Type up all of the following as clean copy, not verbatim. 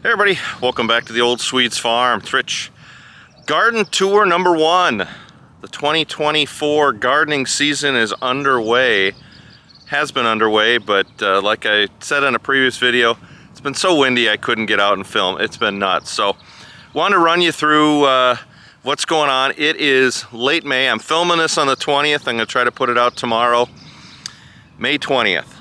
Hey everybody, welcome back to the Old Swedes Farm. It's Rich. Garden tour number 1. The 2024 gardening season is underway. Has been underway, but like I said in a previous video, it's been so windy I couldn't get out and film. It's been nuts. So, want to run you through what's going on. It is late May. I'm filming this on the 20th. I'm going to try to put it out tomorrow, May 20th.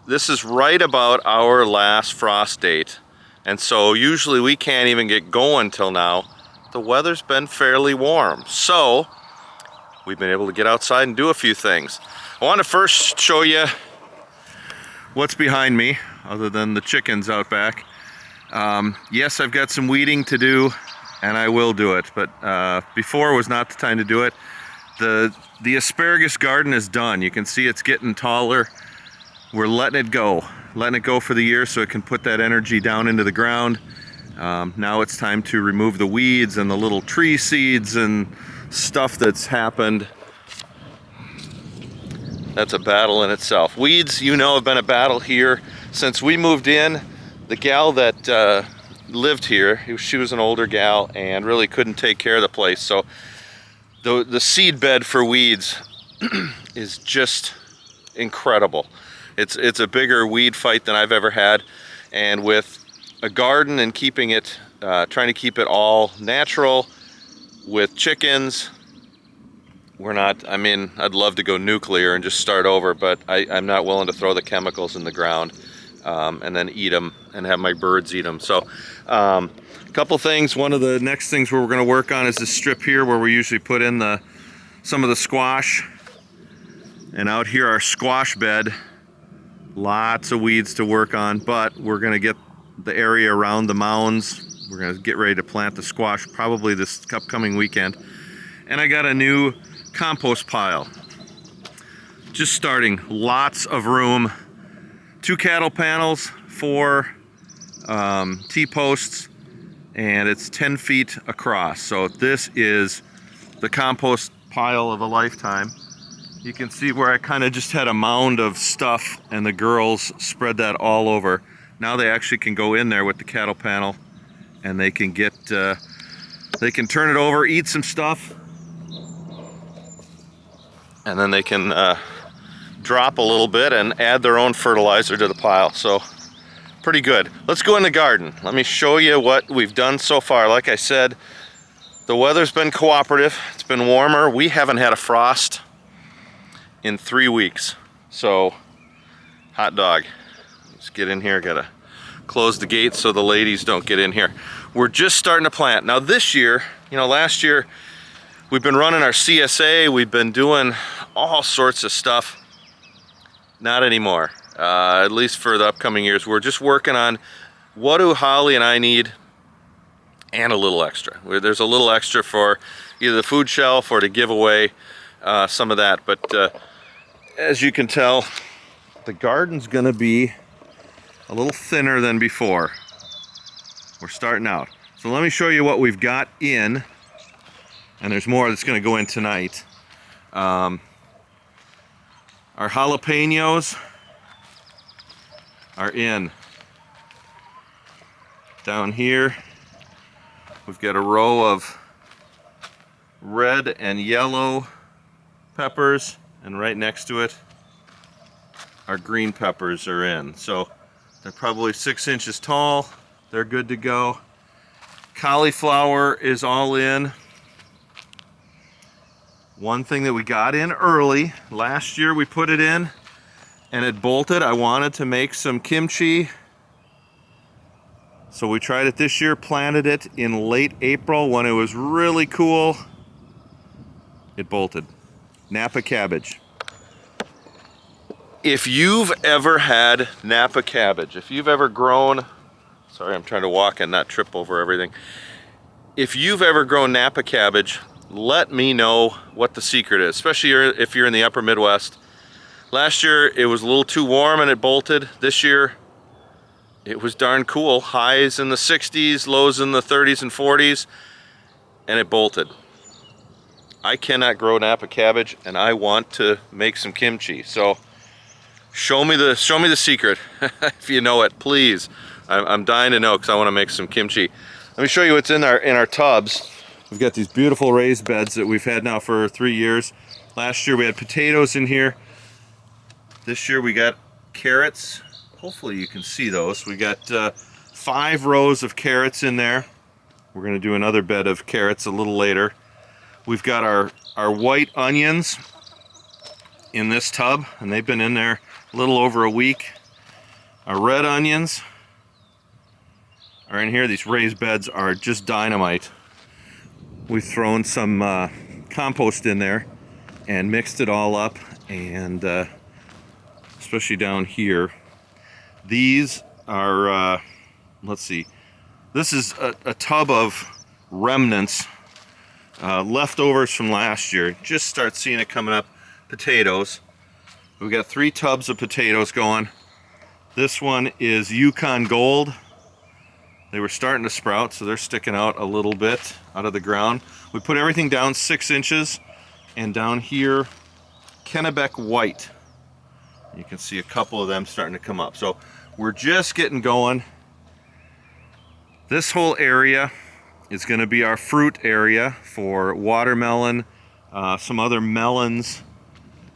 This is right about our last frost date. And so usually we can't even get going till now. The weather's been fairly warm. So we've been able to get outside and do a few things. I want to first show you what's behind me, other than the chickens out back. Yes, I've got some weeding to do, and I will do it. But before was not the time to do it. The asparagus garden is done. You can see it's getting taller. We're letting it go for the year so it can put that energy down into the ground. Now it's time to remove the weeds and the little tree seeds and stuff that's happened. That's a battle in itself. Weeds, you know, have been a battle here since we moved in. The gal that lived here, she was an older gal and really couldn't take care of the place. So the seed bed for weeds is just incredible. It's a bigger weed fight than I've ever had, and with a garden and keeping it, trying to keep it all natural with chickens, we're not, I mean, I'd love to go nuclear and just start over, but I'm not willing to throw the chemicals in the ground and then eat them and have my birds eat them. So a couple things. One of the next things we're going to work on is this strip here where we usually put in some of the squash, and out here our squash bed. Lots of weeds to work on, but we're going to get the area around the mounds. We're going to get ready to plant the squash probably this upcoming weekend. And I got a new compost pile. Just starting. Lots of room. 2 cattle panels, 4 T-posts, and it's 10 feet across. So this is the compost pile of a lifetime. You can see where I kind of just had a mound of stuff and the girls spread that all over. Now they actually can go in there with the cattle panel and they can get, they can turn it over, eat some stuff, and then they can drop a little bit and add their own fertilizer to the pile. So pretty good. Let's go in the garden. Let me show you what we've done so far. Like I said, the weather's been cooperative. It's been warmer. We haven't had a frost in 3 weeks. So, hot dog. Let's get in here. Gotta close the gate so the ladies don't get in here. We're just starting to plant. Now this year, you know, last year we've been running our CSA, we've been doing all sorts of stuff. Not anymore. At least for the upcoming years. We're just working on what do Holly and I need and a little extra. There's a little extra for either the food shelf or to give away some of that. But as you can tell, the garden's gonna be a little thinner than before. We're starting out. So let me show you what we've got in, and there's more that's gonna go in tonight. Our jalapenos are in. Down here, we've got a row of red and yellow peppers, and right next to it our green peppers are in. So they're probably 6 inches tall. They're good to go. Cauliflower is all in. One thing that we got in early, last year we put it in and it bolted. I wanted to make some kimchi, so we tried it this year, planted it in late April when it was really cool. It bolted. Napa cabbage. If you've ever had Napa cabbage, if you've ever grown, sorry, I'm trying to walk and not trip over everything. If you've ever grown Napa cabbage, let me know what the secret is, especially if you're in the upper Midwest. Last year, it was a little too warm and it bolted. This year, it was darn cool. Highs in the 60s, lows in the 30s and 40s, and it bolted. I cannot grow Napa cabbage, and I want to make some kimchi. So show me the secret if you know it, please. I'm dying to know because I want to make some kimchi. Let me show you what's in our tubs. We've got these beautiful raised beds that we've had now for 3 years. Last year we had potatoes in here. This year we got carrots. Hopefully you can see those. We got 5 rows of carrots in there. We're going to do another bed of carrots a little later. We've got our white onions in this tub, and they've been in there a little over a week. Our red onions are in here. These raised beds are just dynamite. We've thrown some compost in there and mixed it all up, and especially down here. These are, let's see, this is a tub of remnants, leftovers from last year. Just start seeing it coming up. Potatoes. We've got 3 tubs of potatoes going. This one is Yukon Gold. They were starting to sprout, so they're sticking out a little bit out of the ground. We put everything down 6 inches, and down here, Kennebec White. You can see a couple of them starting to come up. So we're just getting going. This whole area is going to be our fruit area for watermelon, some other melons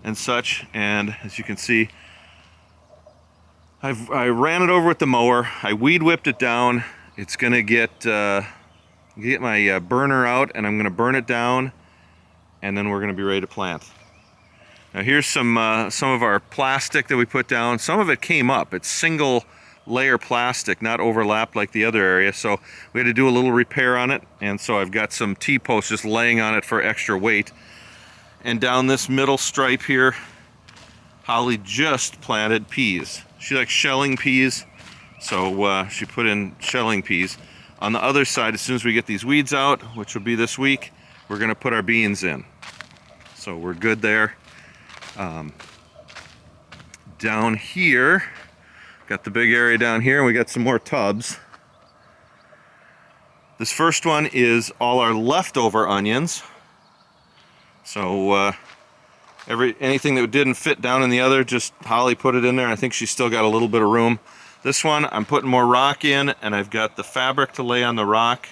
and such. And as you can see, I ran it over with the mower. I weed whipped it down. It's going to get my burner out, and I'm going to burn it down, and then we're going to be ready to plant. Now here's some of our plastic that we put down. Some of it came up. It's single layer plastic, not overlapped like the other area, so we had to do a little repair on it, and so I've got some T-posts just laying on it for extra weight. And down this middle stripe here, Holly just planted peas. She likes shelling peas, so she put in shelling peas. On the other side, as soon as we get these weeds out, which will be this week, we're going to put our beans in. So we're good there. Down here, got the big area down here, and we got some more tubs. This first one is all our leftover onions. So anything that didn't fit down in the other, just Holly put it in there. I think she's still got a little bit of room. This one, I'm putting more rock in, and I've got the fabric to lay on the rock.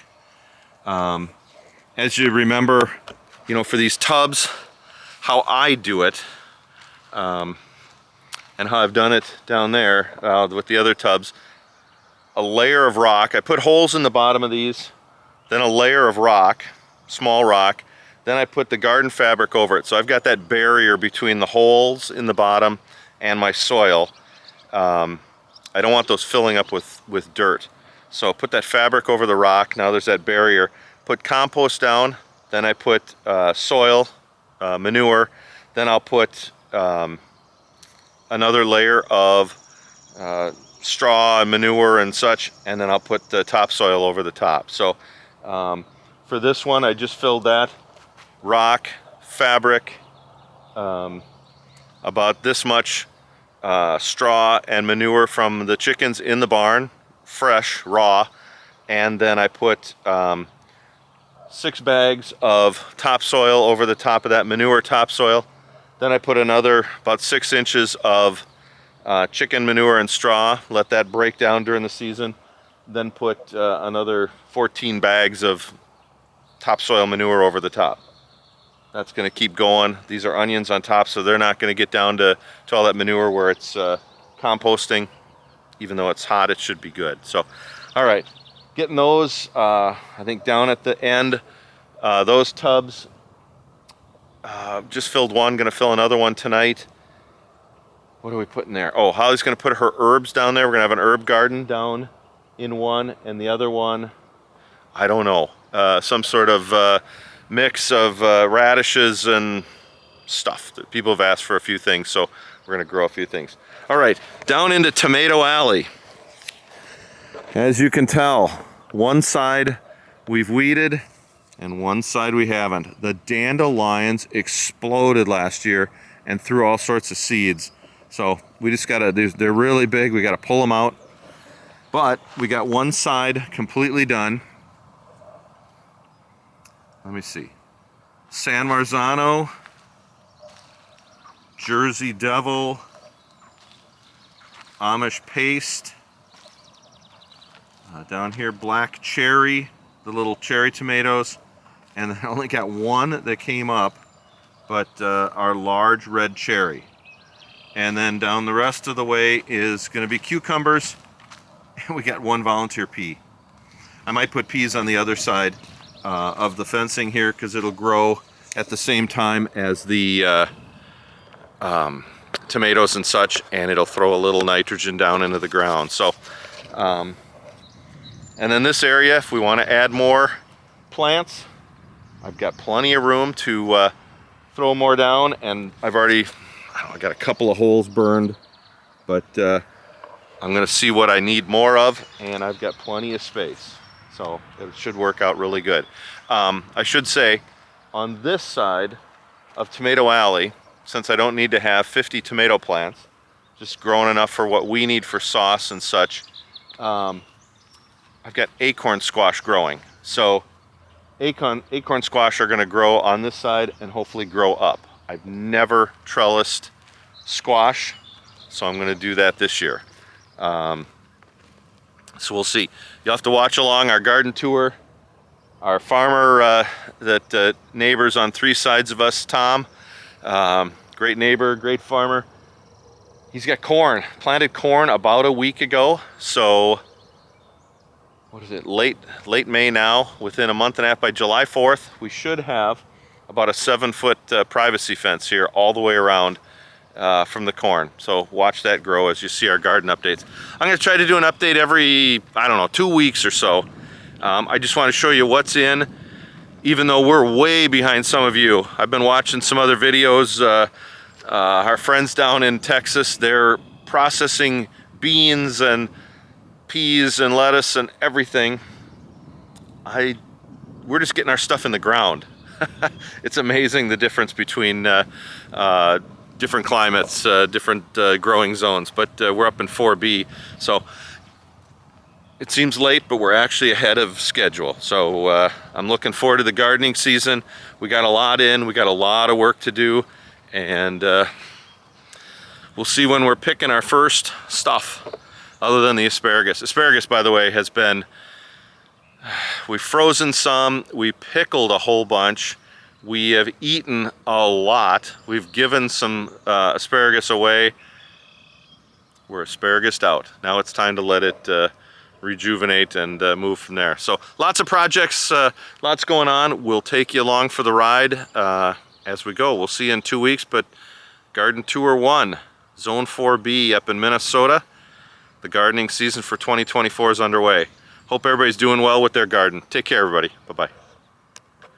As you remember, for these tubs, how I do it, and how I've done it down there with the other tubs, a layer of rock. I put holes in the bottom of these, then a layer of rock, small rock, then I put the garden fabric over it. So I've got that barrier between the holes in the bottom and my soil. I don't want those filling up with dirt. So put that fabric over the rock. Now there's that barrier. Put compost down, then I put soil, manure, then I'll put another layer of straw and manure and such, and then I'll put the topsoil over the top. So for this one, I just filled that. Rock, fabric, about this much straw and manure from the chickens in the barn, fresh, raw, and then I put 6 bags of topsoil over the top of that manure topsoil. Then I put another about 6 inches of chicken manure and straw, let that break down during the season. Then put another 14 bags of topsoil manure over the top. That's going to keep going. These are onions on top, so they're not going to get down to all that manure where it's composting. Even though it's hot, it should be good. So, all right, getting those, I think down at the end, those tubs, just filled one, going to fill another one tonight. What are we putting there? Oh, Holly's going to put her herbs down there. We're going to have an herb garden down in one, and the other one, I don't know, some sort of mix of radishes and stuff. People have asked for a few things, so we're going to grow a few things. All right, down into Tomato Alley. As you can tell, one side we've weeded and one side we haven't. The dandelions exploded last year and threw all sorts of seeds. So we just gotta, they're really big, we gotta pull them out. But we got one side completely done. Let me see. San Marzano, Jersey Devil, Amish Paste, Down here, black cherry, the little cherry tomatoes, and I only got one that came up, but our large red cherry. And then down the rest of the way is going to be cucumbers, and we got one volunteer pea. I might put peas on the other side of the fencing here because it'll grow at the same time as the tomatoes and such, and it'll throw a little nitrogen down into the ground. So, and then this area, if we want to add more plants, I've got plenty of room to throw more down, and I've already, I got a couple of holes burned, but I'm going to see what I need more of, and I've got plenty of space. So it should work out really good. I should say, on this side of Tomato Alley, since I don't need to have 50 tomato plants, just growing enough for what we need for sauce and such, I've got acorn squash growing. So acorn squash are going to grow on this side and hopefully grow up. I've never trellised squash, so I'm going to do that this year. So we'll see. You'll have to watch along our garden tour. Our farmer, neighbors on 3 sides of us, Tom, great neighbor, great farmer. He's got corn, planted corn about a week ago. So what is it, late May now, within a month and a half. By July 4th, we should have about a 7-foot privacy fence here all the way around from the corn. So watch that grow as you see our garden updates. I'm going to try to do an update every, I don't know, 2 weeks or so. I just want to show you what's in, even though we're way behind some of you. I've been watching some other videos. Our friends down in Texas, they're processing beans and peas and lettuce and everything. We're just getting our stuff in the ground. It's amazing the difference between different climates, different growing zones, but we're up in 4B, so it seems late, but we're actually ahead of schedule. So I'm looking forward to the gardening season. We got a lot in, we got a lot of work to do, and we'll see when we're picking our first stuff, other than the asparagus. Asparagus, by the way, has been, we've frozen some, we pickled a whole bunch, we have eaten a lot, we've given some asparagus away. We're asparagus out. Now it's time to let it rejuvenate and move from there. So lots of projects, lots going on. We'll take you along for the ride as we go. We'll see you in 2 weeks, but Garden Tour 1, Zone 4B up in Minnesota. The gardening season for 2024 is underway. Hope everybody's doing well with their garden. Take care, everybody. Bye-bye.